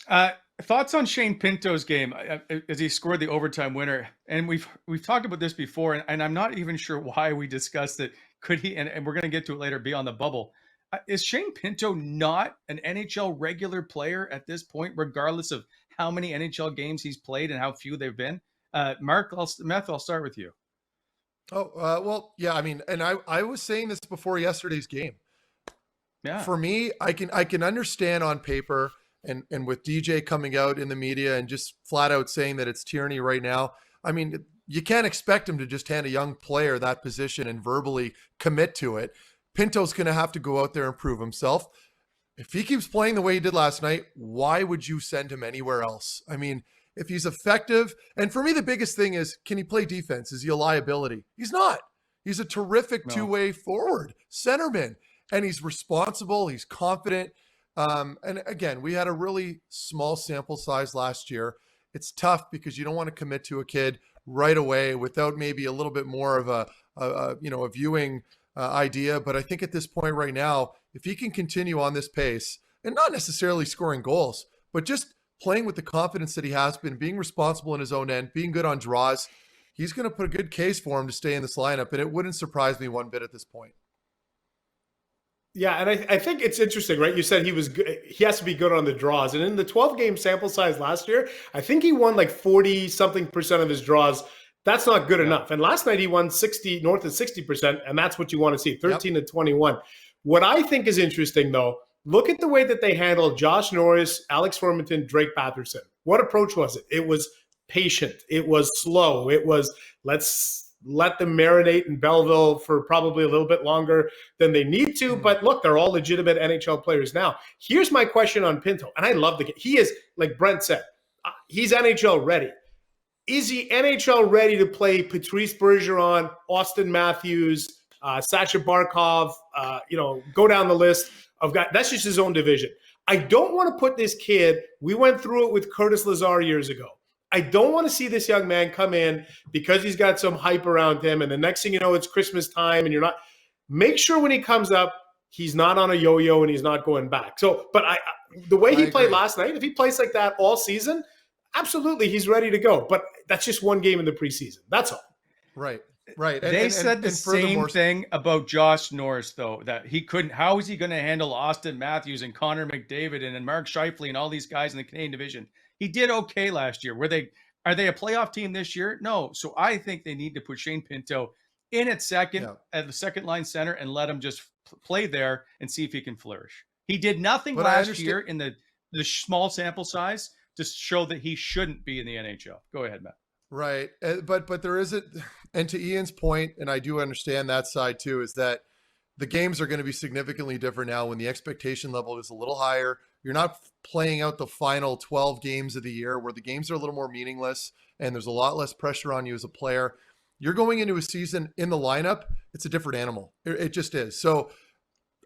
Uh, Thoughts on Shane Pinto's game as he scored the overtime winner? And we've talked about this before, and I'm not even sure why we discussed it. Could he? And we're going to get to it later. Be on the bubble. Is Shane Pinto not an NHL regular player at this point, regardless of how many NHL games he's played and how few they've been? Mark, I'll start with you. Oh, well, yeah. I mean, and I was saying this before yesterday's game. Yeah. For me, I can understand on paper and with DJ coming out in the media and just flat out saying that it's tyranny right now. I mean, you can't expect him to just hand a young player that position and verbally commit to it. Pinto's going to have to go out there and prove himself. If he keeps playing the way he did last night, why would you send him anywhere else? I mean, if he's effective, and for me, the biggest thing is, can he play defense? Is he a liability? He's not. He's a terrific No. two-way forward, centerman, and he's responsible. He's confident. And again, we had a really small sample size last year. It's tough because you don't want to commit to a kid right away without maybe a little bit more of a viewing idea. But I think at this point right now, if he can continue on this pace and not necessarily scoring goals, but just playing with the confidence that he has been, being responsible in his own end, being good on draws, he's going to put a good case for him to stay in this lineup. And it wouldn't surprise me one bit at this point. Yeah, and I think it's interesting, right? You said he was good, he has to be good on the draws. And in the 12-game sample size last year, I think he won like 40-something% of his draws. That's not good enough. And last night he won north of 60%, and that's what you want to see, 13 to 21. What I think is interesting, though, look at the way that they handled Josh Norris, Alex Formenton, Drake Batherson. What approach was it? It was patient. It was slow. It was, let's let them marinate in Belleville for probably a little bit longer than they need to. But look, they're all legitimate NHL players now. Here's my question on Pinto, and I love the game. He is, like Brent said, he's NHL ready. Is he NHL ready to play Patrice Bergeron, Austin Matthews, Sacha Barkov, go down the list of guys? That's just his own division. I don't want to put this kid, we went through it with Curtis Lazar years ago. I don't want to see this young man come in because he's got some hype around him, and the next thing you know, it's Christmas time, and you're not. Make sure when he comes up, he's not on a yo-yo and he's not going back. So, but the way he played last night, if he plays like that all season, absolutely, he's ready to go. But that's just one game in the preseason. That's all. Right. They said the same thing about Josh Norris, though, that he couldn't. How is he going to handle Austin Matthews and Connor McDavid and Mark Scheifele and all these guys in the Canadian division? He did okay last year. Are they a playoff team this year? No. So I think they need to put Shane Pinto in at second, at the second line center, and let him just play there and see if he can flourish. He did nothing last year in the small sample size to show that he shouldn't be in the NHL. Go ahead, Matt. Right. But there isn't, and to Ian's point, and I do understand that side too, is that the games are going to be significantly different now when the expectation level is a little higher. You're not playing out the final 12 games of the year where the games are a little more meaningless and there's a lot less pressure on you as a player. You're going into a season in the lineup. It's a different animal. It just is. So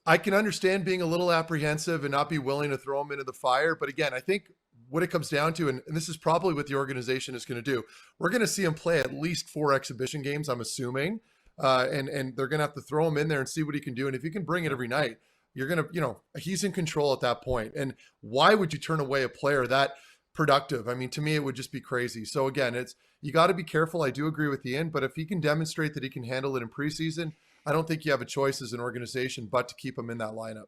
I can understand being a little apprehensive and not be willing to throw him into the fire. But again, I think what it comes down to, and this is probably what the organization is going to do, we're going to see him play at least 4 exhibition games, I'm assuming. And they're going to have to throw him in there and see what he can do. And if he can bring it every night, you're going to, he's in control at that point. And why would you turn away a player that productive? I mean, to me, it would just be crazy. So again, you got to be careful. I do agree with Ian, but if he can demonstrate that he can handle it in preseason, I don't think you have a choice as an organization but to keep him in that lineup.